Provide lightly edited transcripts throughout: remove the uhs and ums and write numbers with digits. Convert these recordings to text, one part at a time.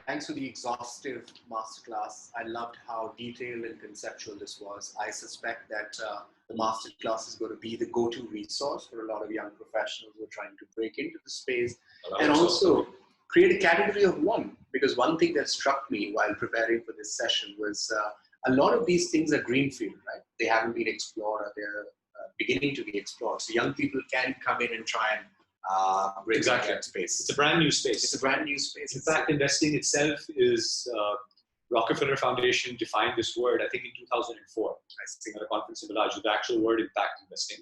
Thanks for the exhaustive masterclass. I loved how detailed and conceptual this was. I suspect that the masterclass is going to be the go-to resource for a lot of young professionals who are trying to break into the space and also create a category of one. Because one thing that struck me while preparing for this session was a lot of these things are greenfield, right? They haven't been explored or they're beginning to be explored. So young people can come in and try and break into that space. It's a brand new space. It's a brand new space. In fact, investing itself is, Rockefeller Foundation defined this word, I think in 2004, I think at a conference in Bellagio, the actual word impact investing.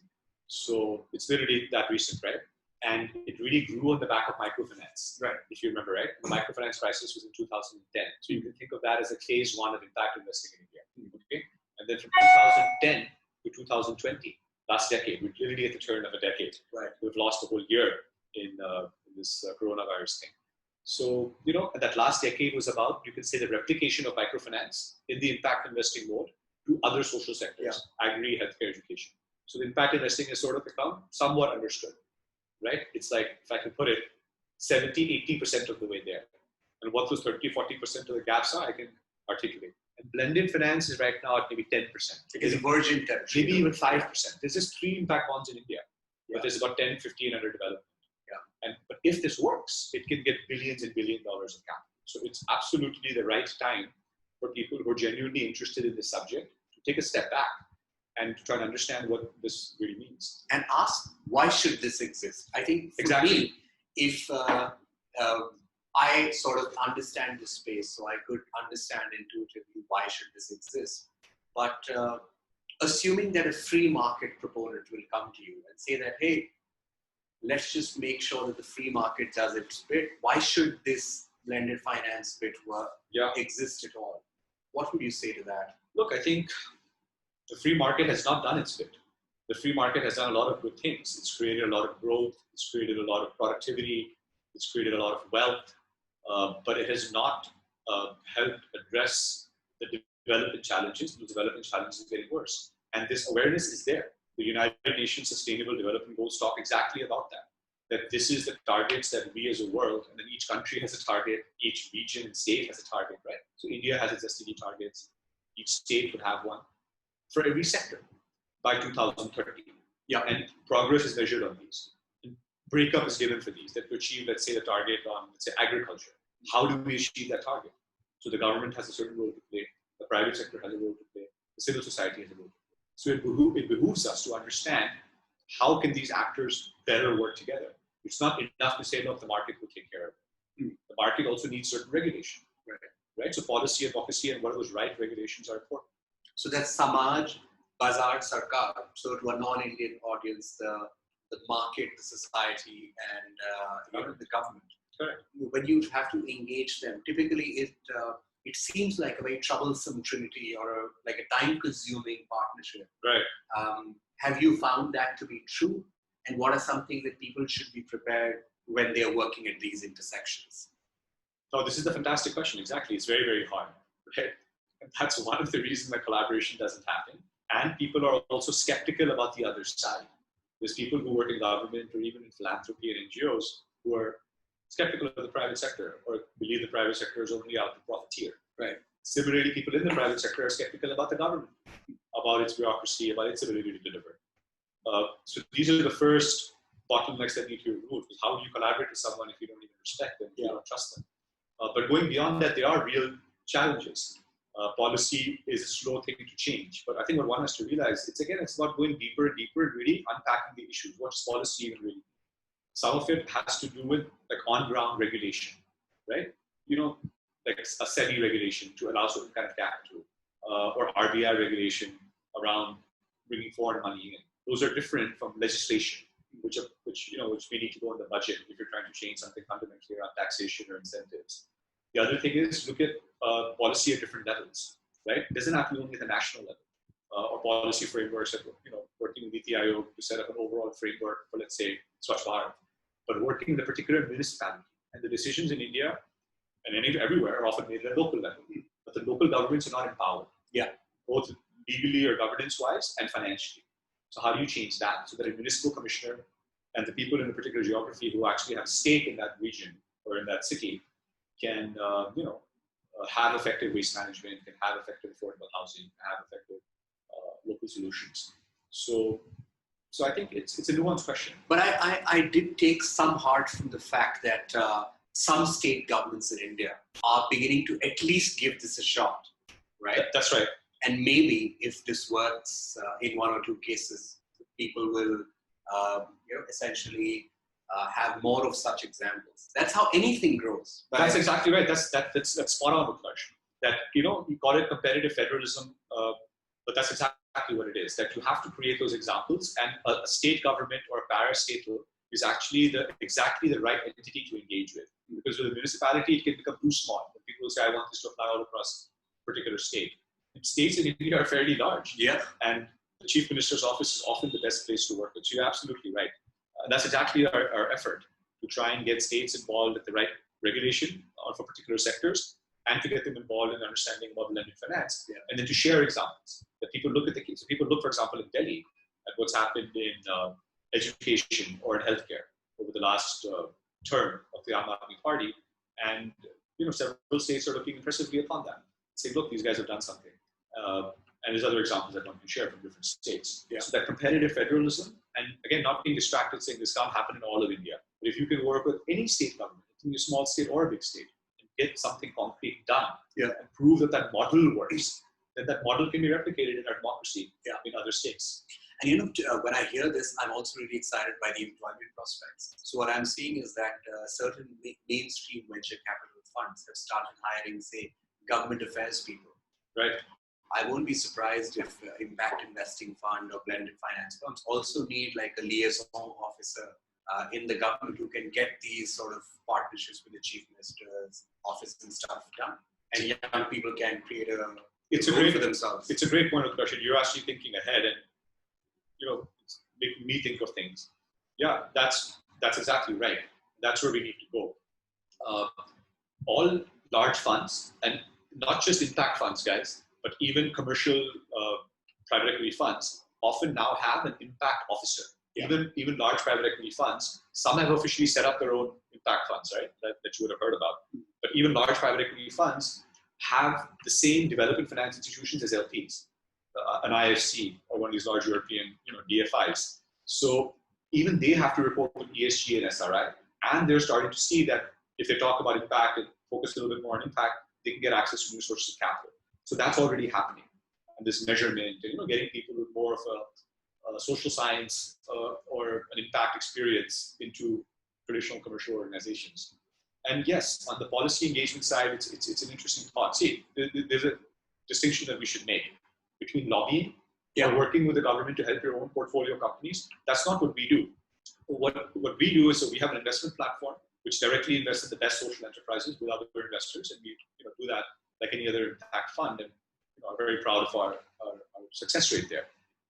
So it's literally that recent, right? And it really grew on the back of microfinance, right? If you remember, right? The microfinance crisis was in 2010. So you can think of that as a phase one of impact investing in India, okay? And then from 2010 to 2020, last decade, we're literally at the turn of a decade. Right. We've lost a whole year in this coronavirus thing. So, you know, that last decade was about, you can say, the replication of microfinance in the impact investing mode to other social sectors, agri, healthcare, education. So the impact investing has sort of become somewhat understood, right? It's like, if I can put it, 70, 80% of the way there. And what those 30, 40% of the gaps are, I can articulate. And blended finance is right now at maybe 10%. Because emerging territory. Maybe even 5%. There's just 3 impact bonds in India, but there's about 10, 15 under development. But if this works, it can get billions and billions of dollars of capital. So it's absolutely the right time for people who are genuinely interested in this subject to take a step back and to try and understand what this really means. And ask, why should this exist? I think for me, if I sort of understand the space, so I could understand intuitively why should this exist. But assuming that a free market proponent will come to you and say that, hey, let's just make sure that the free market does its bit. Why should this blended finance bit exist at all? What would you say to that? Look, I think the free market has not done its bit. The free market has done a lot of good things. It's created a lot of growth. It's created a lot of productivity. It's created a lot of wealth. But it has not helped address the development challenges. The development challenges are getting worse. And this awareness is there. The United Nations Sustainable Development Goals talk exactly about that. That this is the targets that we as a world, and then each country has a target, each region and state has a target, right? So India has its SDG targets. Each state would have one for every sector by 2030. And progress is measured on these. And breakup is given for these, that to achieve, let's say, the target on, let's say, agriculture. How do we achieve that target? So the government has a certain role to play. The private sector has a role to play. The civil society has a role to play. So it behooves us to understand how can these actors better work together. It's not enough to say, look, the market will take care of it. The market also needs certain regulation, right? So policy, advocacy, and what are those right regulations are important. So that's Samaj, Bazar, Sarkar. So to a non-Indian audience, the market, the society, and even the government. Correct. When you have to engage them, typically it seems like a very troublesome trinity or like a time-consuming partnership. Right. Have you found that to be true? And what are some things that people should be prepared when they are working at these intersections? Oh, this is a fantastic question. Exactly. It's very, very hard. Right? And that's one of the reasons that collaboration doesn't happen. And people are also skeptical about the other side. There's people who work in government or even in philanthropy and NGOs who are skeptical of the private sector or believe the private sector is only out to profiteer. Right. Similarly, people in the private sector are skeptical about the government, about its bureaucracy, about its ability to deliver. So these are the first bottlenecks that need to be removed. How do you collaborate with someone if you don't even respect them, if you don't trust them? But going beyond that, there are real challenges. Policy is a slow thing to change. But I think what one has to realize, it's about going deeper and deeper and really unpacking the issues. What does policy even really mean? Some of it has to do with like on-ground regulation, right? You know, like a SEBI regulation to allow certain kind of capital, or RBI regulation around bringing foreign money in. Those are different from legislation, which may need to go in the budget if you're trying to change something fundamentally around taxation or incentives. The other thing is look at policy at different levels, right? It doesn't have to be only at the national level. Or policy frameworks, working with Niti Aayog to set up an overall framework for, let's say, Swachh Bharat, but working in the particular municipality. And the decisions in India and everywhere are often made at a local level. But the local governments are not empowered. Both legally or governance-wise and financially. So how do you change that so that a municipal commissioner and the people in a particular geography who actually have stake in that region or in that city have effective waste management, can have effective affordable housing, have effective local solutions. So I think it's a nuanced question. But I did take some heart from the fact that some state governments in India are beginning to at least give this a shot, right? That's right. And maybe if this works in one or two cases, people will essentially have more of such examples. That's how anything grows. But that's exactly right. That's spot on, Utkarsh. That you call it competitive federalism, but that's exactly what it is. That you have to create those examples, and a state government or a para-statal is actually exactly the right entity to engage with. Because with a municipality, it can become too small. And people will say, "I want this to apply all across a particular state." And states in India are fairly large. Yeah. And the chief minister's office is often the best place to work with. So you're absolutely right. That's exactly our effort, to try and get states involved with the right regulation for particular sectors, and to get them involved in understanding about blended finance, and then to share examples. That people look at the case. So people look, for example, in Delhi at what's happened in education or in healthcare over the last term of the Aam Aadmi Party, and several states are looking impressively upon that, saying, "Look, these guys have done something." And there's other examples that one can share from different states. Yeah. So that competitive federalism, and again, not being distracted saying this can't happen in all of India. But if you can work with any state government, including a small state or a big state, and get something concrete done, and prove that model works, then that model can be replicated in our democracy in other states. And when I hear this, I'm also really excited by the employment prospects. So what I'm seeing is that certain mainstream venture capital funds have started hiring, say, government affairs people. Right. I won't be surprised if impact investing fund or blended finance firms also need like a liaison officer in the government who can get these sort of partnerships with the chief minister's office and stuff done. And young people can create a role for themselves. It's a great point of question. You're actually thinking ahead and making me think of things. Yeah, that's exactly right. That's where we need to go. All large funds, and not just impact funds, guys, but even commercial private equity funds often now have an impact officer. Even large private equity funds, some have officially set up their own impact funds, right? That you would have heard about. But even large private equity funds have the same development finance institutions as LPs, an IFC or one of these large European DFIs. So even they have to report with ESG and SRI, and they're starting to see that if they talk about impact and focus a little bit more on impact, they can get access to new sources of capital. So that's already happening. And this measurement, getting people with more of a social science or an impact experience into traditional commercial organizations. And yes, on the policy engagement side, it's an interesting thought. See, there's a distinction that we should make between lobbying or working with the government to help your own portfolio companies. That's not what we do. What we do is, so we have an investment platform which directly invests in the best social enterprises with other investors, and we do that like any other impact fund, and are very proud of our success rate there.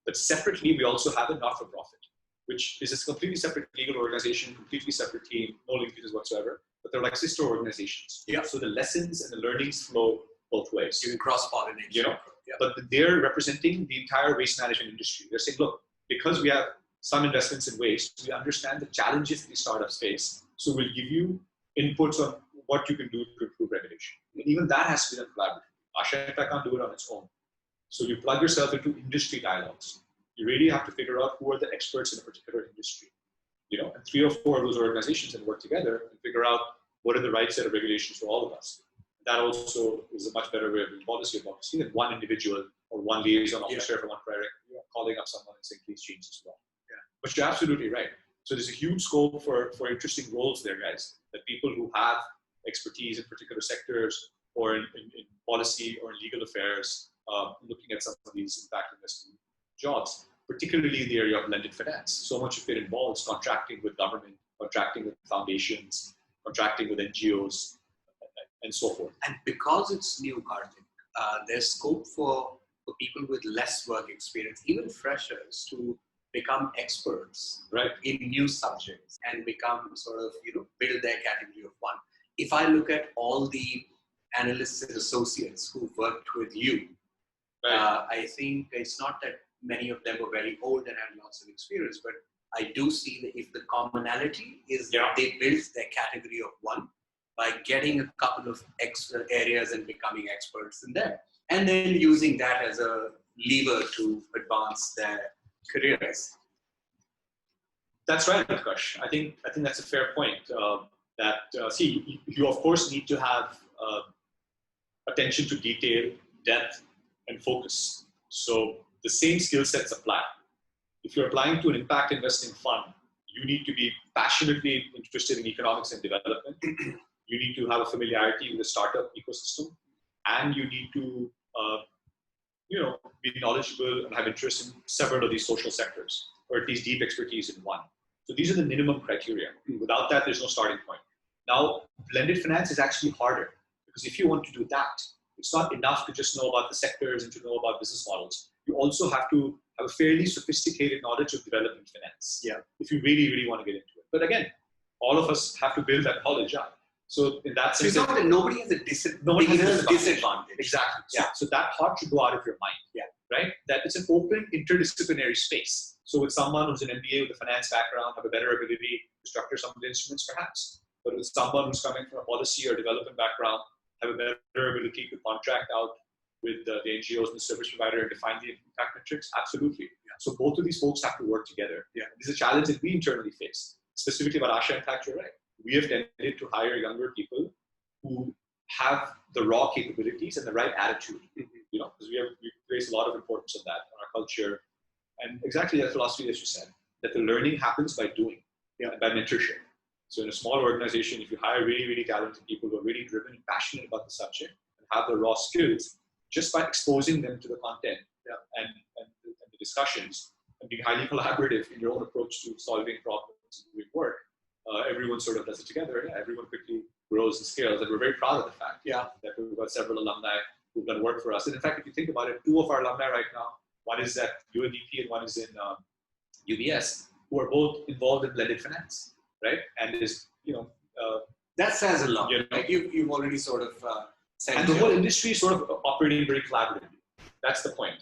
But separately, we also have a not-for-profit, which is a completely separate legal organization, completely separate team, no linkages whatsoever, but they're like sister organizations. So the lessons and the learnings flow both ways. You can cross-pollinate. But they're representing the entire waste management industry. They're saying, look, because we have some investments in waste, we understand the challenges these startups face. So we'll give you inputs on what you can do to improve regulation. And even that has to be done collaboratively. Asha Impact can't do it on its own. So you plug yourself into industry dialogues. You really have to figure out who are the experts in a particular industry. And 3 or 4 of those organizations can work together and figure out what are the right set of regulations for all of us. That also is a much better way of doing policy advocacy than one individual or one liaison officer for one project calling up someone and saying, please change this law. But you're absolutely right. So there's a huge scope for interesting roles there, guys, that people who have expertise in particular sectors or in policy or in legal affairs, looking at some of these impact investment jobs, particularly in the area of blended finance. So much of it involves contracting with government, contracting with foundations, contracting with NGOs, and so forth. And because it's new, Kartik, there's scope for people with less work experience, even freshers, to become experts in new subjects and become sort of, build their category of one. If I look at all the analysts and associates who worked with you, I think it's not that many of them were very old and had lots of experience, but I do see that if the commonality is that they built their category of one, by getting a couple of extra areas and becoming experts in them, and then using that as a lever to advance their careers. That's right, Utkarsh. I think that's a fair point. See, you of course need to have attention to detail, depth, and focus. So the same skill sets apply. If you're applying to an impact investing fund, you need to be passionately interested in economics and development. You need to have a familiarity with the startup ecosystem, and you need to be knowledgeable and have interest in several of these social sectors, or at least deep expertise in one. So these are the minimum criteria. Without that, there's no starting point. Now, blended finance is actually harder, because if you want to do that, it's not enough to just know about the sectors and to know about business models. You also have to have a fairly sophisticated knowledge of development finance. Yeah. If you really, really want to get into it. But again, all of us have to build that knowledge up. So in that sense, it's not that nobody has a disadvantage. Exactly. Yeah. So that thought should go out of your mind. Yeah. Right? That it's an open interdisciplinary space. So with someone who's an MBA with a finance background, have a better ability to structure some of the instruments, perhaps. But with someone who's coming from a policy or development background, have a better ability to contract out with the NGOs and the service provider and define the impact metrics? Absolutely. Yeah. So both of these folks have to work together. Yeah. This is a challenge that we internally face. Specifically about Asha Impact, you're right. We have tended to hire younger people who have the raw capabilities and the right attitude, because we place a lot of importance on that, on our culture. And exactly that philosophy that you said, that the learning happens by doing, and by mentorship. So in a small organization, if you hire really, really talented people who are really driven and passionate about the subject and have the raw skills, just by exposing them to the content and the discussions and being highly collaborative in your own approach to solving problems and doing work, everyone sort of does it together. Yeah, everyone quickly grows and scales. And we're very proud of the fact that we've got several alumni who've done work for us. And in fact, if you think about it, 2 of our alumni right now, one is at UNDP and one is in UBS, who are both involved in blended finance, right? And is, that says a lot. Like you've already sort of said. And the whole industry is sort of operating very collaboratively. That's the point.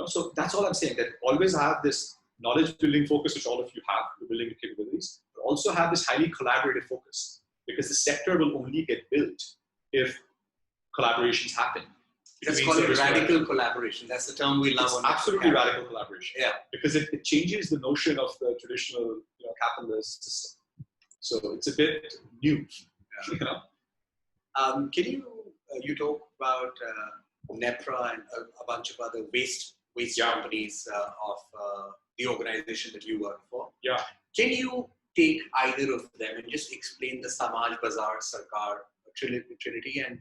So that's all I'm saying, that always have this knowledge building focus, which all of you have, the building the capabilities, but also have this highly collaborative focus, because the sector will only get built if collaborations happen. That's called radical collaboration. That's the term we love. It's absolutely radical collaboration. Yeah. Because it changes the notion of the traditional capitalist system. So it's a bit new. Can you talk about NEPRA and a bunch of other waste companies of the organization that you work for? Yeah. Can you take either of them and just explain the Samaj Bazaar Sarkar Trinity and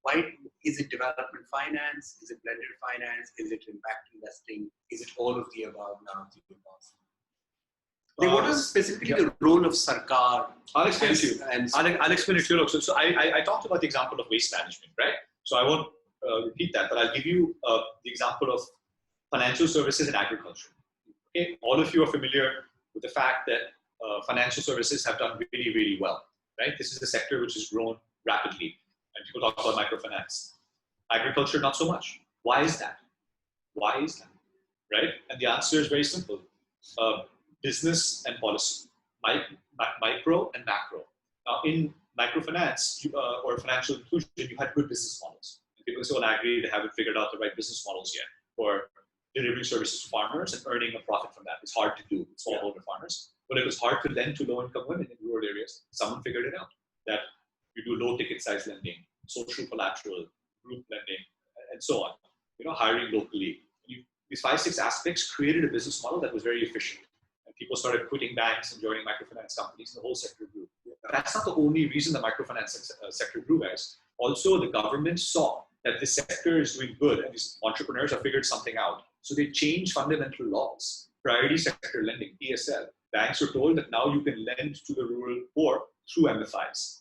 why is it development finance? Is it blended finance? Is it impact investing? Is it all of the above? None of the above. What is specifically the role of Sarkar? I'll explain to you. I'll explain it to you. So I talked about the example of waste management, right? So I won't repeat that, but I'll give you the example of financial services and agriculture. Okay, all of you are familiar with the fact that financial services have done really, really well, right? This is a sector which has grown rapidly, and people talk about microfinance. Agriculture, not so much. Why is that? Right? And the answer is very simple. Business and policy, micro and macro. Now, in microfinance or financial inclusion, you had good business models. And people say, well, I agree, they haven't figured out the right business models yet for delivering services to farmers and earning a profit from that. It's hard to do with smallholder farmers. But it was hard to lend to low-income women in rural areas. Someone figured it out, that you do low-ticket size lending, social collateral, group lending, and so on. Hiring locally. These 5-6 aspects created a business model that was very efficient. And people started quitting banks and joining microfinance companies, and the whole sector grew. That's not the only reason the microfinance sector grew, guys. Also, the government saw that this sector is doing good, and these entrepreneurs have figured something out. So they changed fundamental laws. Priority sector lending, PSL. Banks were told that now you can lend to the rural poor through MFIs,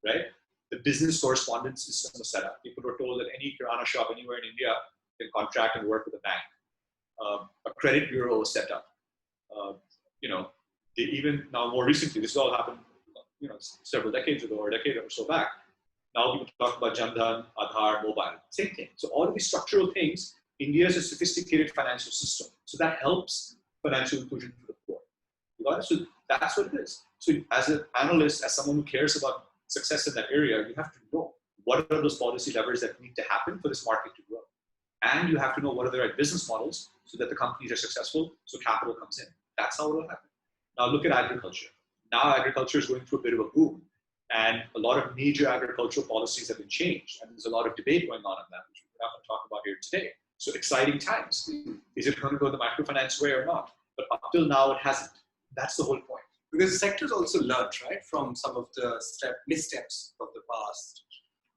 right? The business correspondence system was set up. People were told that any kirana shop anywhere in India can contract and work with a bank. A credit bureau was set up. They even now more recently, this all happened, several decades ago or a decade or so back. Now people talk about Jan Dhan, Aadhaar, mobile, same thing. So all of these structural things, India is a sophisticated financial system. So that helps financial inclusion for the poor. You got it? So that's what it is. So as an analyst, as someone who cares about success in that area, you have to know what are those policy levers that need to happen for this market to grow. And you have to know what are the right business models so that the companies are successful, so capital comes in. That's how it will happen. Now look at agriculture. Now agriculture is going through a bit of a boom, and a lot of major agricultural policies have been changed, and there's a lot of debate going on that, which we're not going to talk about here today. So exciting times. Is it going to go the microfinance way or not? But up till now, it hasn't. That's the whole point. Because the sector's also learned, right, from some of the missteps of the past.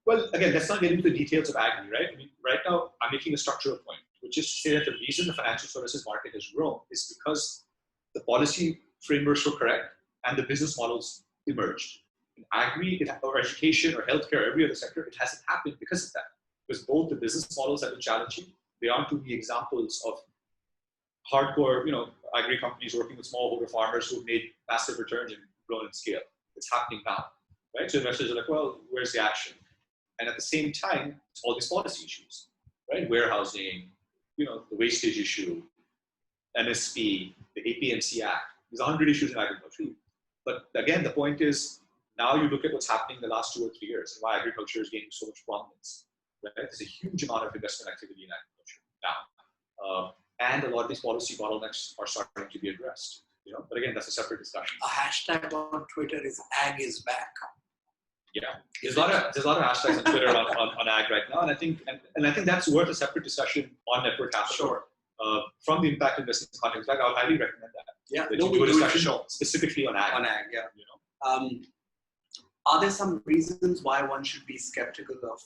Well, again, let's not get into the details of agri, right? I mean, right now, I'm making a structural point, which is to say that the reason the financial services market has grown is because the policy frameworks were correct and the business models emerged. In agri, or education, or healthcare, every other sector, it hasn't happened because of that. Because both the business models have been challenging. They aren't to be examples of hardcore, agri companies working with smallholder farmers who've made massive returns and grown in scale. It's happening now, right? So investors are like, well, where's the action? And at the same time, all these policy issues, right? Warehousing, the wastage issue, MSP, the APMC Act. There's 100 issues in agriculture. But again, the point is, now you look at what's happening in the last 2 or 3 years and why agriculture is gaining so much prominence. Right? There's a huge amount of investment activity in agriculture now. And a lot of these policy bottlenecks are starting to be addressed. But again, that's a separate discussion. A hashtag on Twitter is ag is back. Yeah, there's a lot of hashtags on Twitter on ag right now, and I think that's worth a separate discussion on network capital. Sure. From the impact investing context, I would highly recommend that. Yeah, that you do a discussion specifically on ag. On ag, yeah. Are there some reasons why one should be skeptical of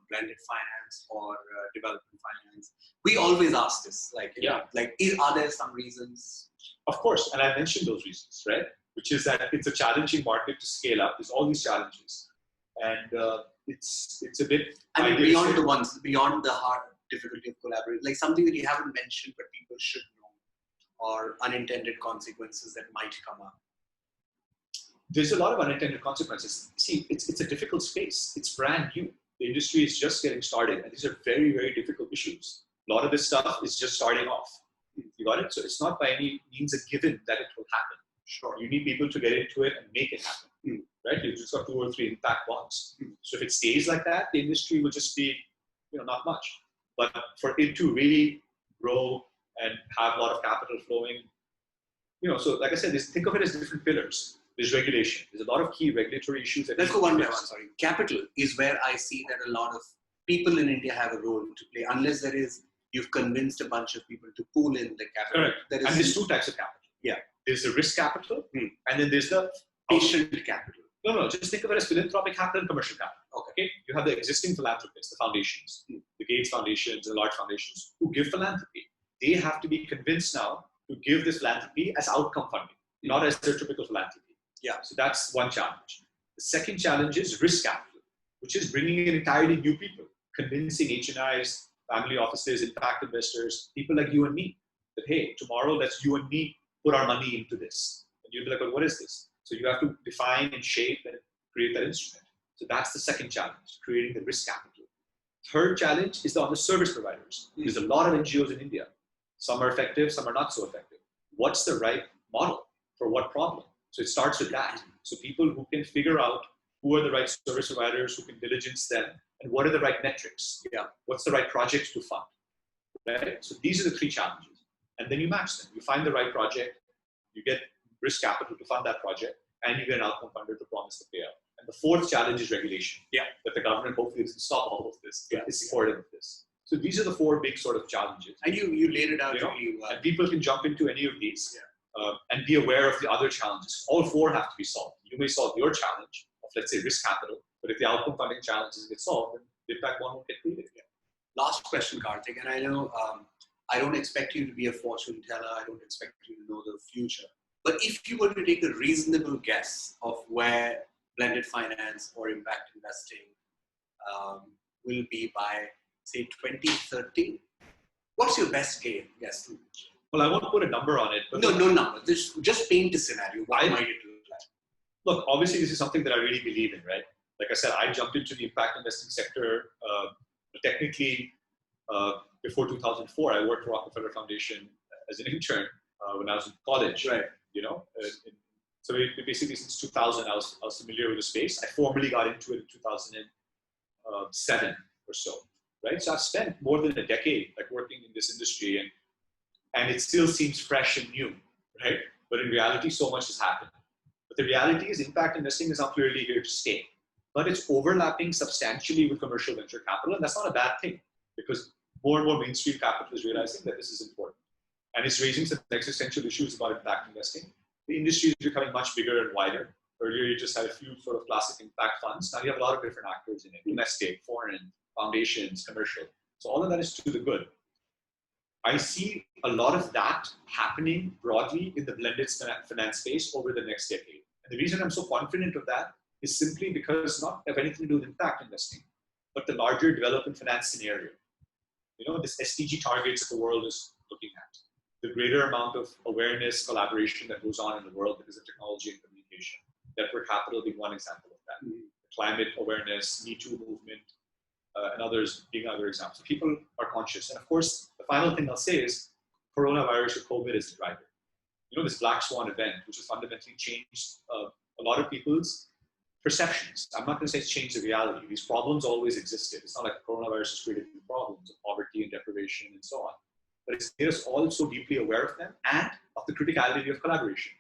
blended finance or development finance? We always ask this, are there some reasons? Of course, and I mentioned those reasons, right? Which is that it's a challenging market to scale up. There's all these challenges, and it's a bit. I mean, beyond the hard difficulty of collaborating, like something that you haven't mentioned but people should know, or unintended consequences that might come up. There's a lot of unintended consequences. See, it's a difficult space. It's brand new. The industry is just getting started, and these are very, very difficult issues. A lot of this stuff is just starting off. You got it? So it's not by any means a given that it will happen. Sure. You need people to get into it and make it happen. Right? You've just got 2 or 3 impact bonds. So if it stays like that, the industry will just be, not much. But for it to really grow and have a lot of capital flowing, so like I said, think of it as different pillars. There's regulation. There's a lot of key regulatory issues. Let's go one by one. Sorry. Capital is where I see that a lot of people in India have a role to play. Unless you've convinced a bunch of people to pool in the capital. Correct. And there's 2 types of capital. Yeah. There's the risk capital, and then there's the patient capital. No, just think of it as philanthropic capital and commercial capital. Okay. You have the existing philanthropists, the foundations, the Gates foundations and large foundations who give philanthropy. They have to be convinced now to give this philanthropy as outcome funding, not as their typical philanthropy. Yeah. So that's one challenge. The second challenge is risk capital, which is bringing in entirely new people, convincing UHNIs, family offices, impact investors, people like you and me, that, hey, tomorrow let's you and me put our money into this. And you'll be like, well, what is this? So you have to define and shape and create that instrument. So that's the second challenge, creating the risk capital. Third challenge is on the service providers. There's a lot of NGOs in India. Some are effective, some are not so effective. What's the right model for what problem? So it starts with that. So people who can figure out who are the right service providers, who can diligence them, and what are the right metrics? Yeah. What's the right projects to fund? Right? So these are the 3 challenges. And then you match them. You find the right project, you get risk capital to fund that project, and you get an outcome funder to promise the payout. And the 4th challenge is regulation. Yeah. That the government hopefully doesn't stop all of this. Yeah. Is supportive of this. So these are the 4 big sort of challenges. And you laid it out really well. And people can jump into any of these and be aware of the other challenges. All 4 have to be solved. You may solve your challenge of, let's say, risk capital, but if the outcome funding challenges get solved, then the impact one won't get created. Yeah. Last question, Kartik, and I know I don't expect you to be a fortune teller. I don't expect you to know the future. But if you were to take a reasonable guess of where blended finance or impact investing will be by, say, 2030, what's your best guess? Well, I won't put a number on it. But no number. Just paint a scenario. What might it look like? Look, obviously, this is something that I really believe in, right? Like I said, I jumped into the impact investing sector. Technically, before 2004, I worked for Rockefeller Foundation as an intern when I was in college. Right. So basically since 2000, I was familiar with the space. I formally got into it in 2007 or so, right? So I've spent more than a decade like working in this industry, and it still seems fresh and new, right? But in reality, so much has happened. But the reality is impact investing is now clearly here to stay. But it's overlapping substantially with commercial venture capital, and that's not a bad thing because more and more mainstream capital is realizing that this is important. And it's raising some existential issues about impact investing. The industry is becoming much bigger and wider. Earlier, you just had a few sort of classic impact funds. Now you have a lot of different actors in it, domestic, foreign, foundations, commercial. So all of that is to the good. I see a lot of that happening broadly in the blended finance space over the next decade. And the reason I'm so confident of that is simply because not have anything to do with impact investing, but the larger development finance scenario. You know, this SDG targets that the world is looking at, the greater amount of awareness, collaboration that goes on in the world because of technology and communication. Network capital being one example of that. Climate awareness, Me Too movement, and others being other examples. So people are conscious. And of course, the final thing I'll say is coronavirus or COVID is the driver. You know, this black swan event, which has fundamentally changed a lot of people's perceptions. I'm not going to say it's changed the reality. These problems always existed. It's not like coronavirus has created new problems of poverty and deprivation and so on. But it's made us all so deeply aware of them and of the criticality of collaboration.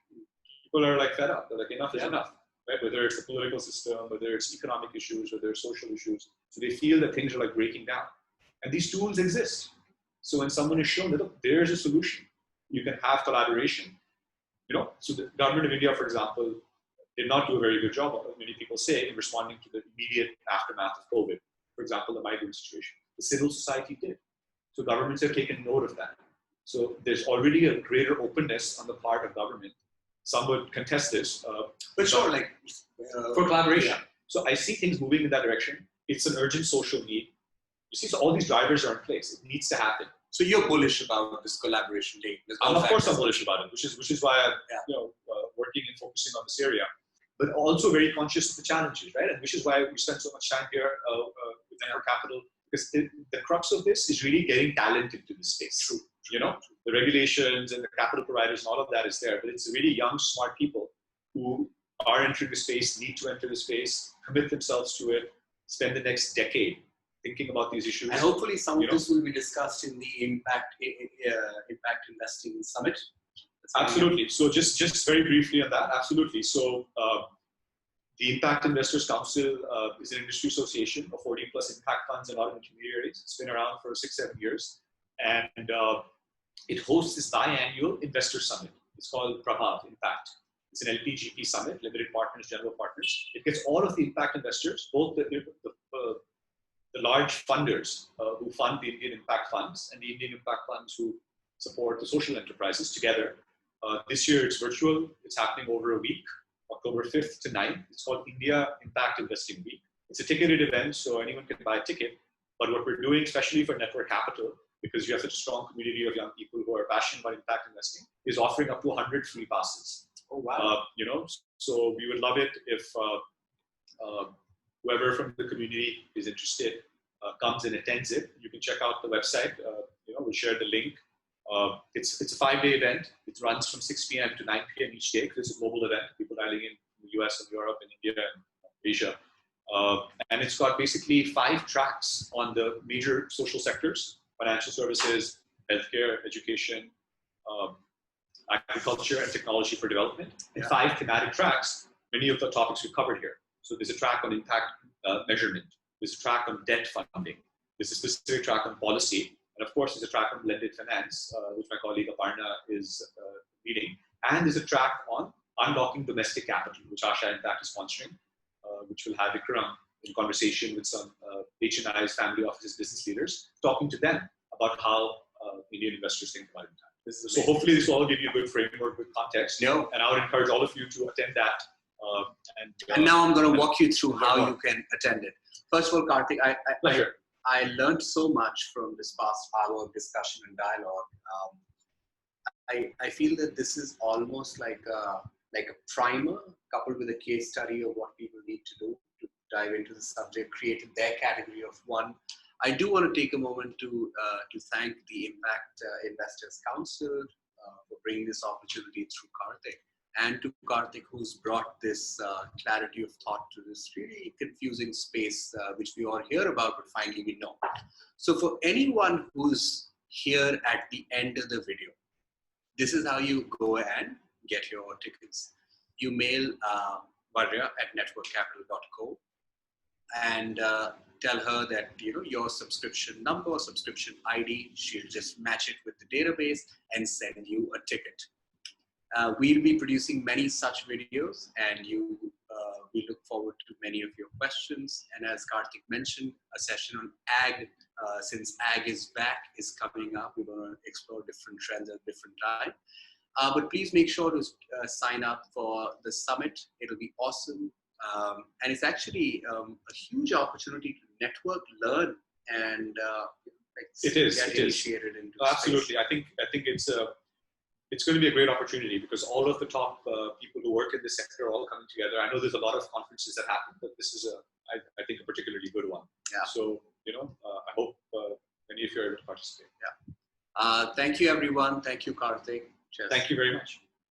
People are like fed up. They're like, enough is enough. Right? Whether it's the political system, whether it's economic issues, whether it's social issues. So they feel that things are like breaking down. And these tools exist. So when someone is shown that, look, there's a solution, you can have collaboration. You know, so the government of India, for example, did not do a very good job, many people say, in responding to the immediate aftermath of COVID. For example, the migrant situation. The civil society did. So governments have taken note of that. So there's already a greater openness on the part of government. Some would contest this. But sure, like for collaboration. Yeah. So I see things moving in that direction. It's an urgent social need. You see, so all these drivers are in place. It needs to happen. So you're bullish about this collaboration date? Of course, I'm bullish about it, which is why I'm working and focusing on this area. But also very conscious of the challenges, right? And which is why we spend so much time here with Network Capital, because the crux of this is really getting talent into the space. True. You know, the regulations and the capital providers and all of that is there, but it's really young, smart people who are entering the space, need to enter the space, commit themselves to it, spend the next decade thinking about these issues. And hopefully some of this will be discussed in the Impact Investing Summit. Absolutely. So just very briefly on that, absolutely. So the Impact Investors Council is an industry association of 40 plus impact funds and a lot of intermediaries. It's been around for 6-7 years. And it hosts this biannual investor summit. It's called Prabhav Impact. It's an LPGP summit, limited partners, general partners. It gets all of the impact investors, both the large funders who fund the Indian impact funds and the Indian impact funds who support the social enterprises together. This year it's virtual. It's happening over a week, October 5th to 9th. It's called India Impact Investing Week. It's a ticketed event, so anyone can buy a ticket. But what we're doing, especially for Network Capital, because you have such a strong community of young people who are passionate about impact investing, is offering up to 100 free passes. Oh, wow. You know, so we would love it if whoever from the community is interested comes and attends it. You can check out the website. You know, we'll share the link. It's a 5-day event. It runs from 6 p.m. to 9 p.m. each day because it's a global event. People dialing in from the US and Europe and India and Asia. And it's got basically 5 tracks on the major social sectors: financial services, healthcare, education, agriculture, and technology for development. And 5 thematic tracks, many of the topics we've covered here. So there's a track on impact measurement. There's a track on debt funding. There's a specific track on policy. And of course, there's a track on blended finance, which my colleague Aparna is leading. And there's a track on unlocking domestic capital, which Asha Impact is sponsoring, which will have Vikram in conversation with some UHNIs, family offices, business leaders, talking to them about how Indian investors think about impact. So hopefully this will all give you a good framework, good context. No. And I would encourage all of you to attend that. And now I'm going to walk you through how you can attend it. First of all, Kartik, I learned so much from this past hour of discussion and dialogue. I feel that this is almost like a primer coupled with a case study of what people need to do to dive into the subject, create their category of one. I do want to take a moment to thank the Impact Investors Council for bringing this opportunity through Kartik. and to Kartik, who's brought this clarity of thought to this really confusing space, which we all hear about, but finally we know. So for anyone who's here at the end of the video, this is how you go and get your tickets. You mail Varya at networkcapital.co and tell her that your subscription number, subscription ID. She'll just match it with the database and send you a ticket. We'll be producing many such videos, and we look forward to many of your questions. And as Kartik mentioned, a session on ag, since ag is back, is coming up. We're going to explore different trends at different time. But please make sure to sign up for the summit. It'll be awesome. And it's actually a huge opportunity to network, learn, and get initiated into absolutely. space. I think it's going to be a great opportunity because all of the top people who work in this sector are all coming together. I know there's a lot of conferences that happen, but this is I think a particularly good one. Yeah. So I hope many of you are able to participate. Yeah. Thank you, everyone. Thank you, Kartik. Cheers. Thank you very much.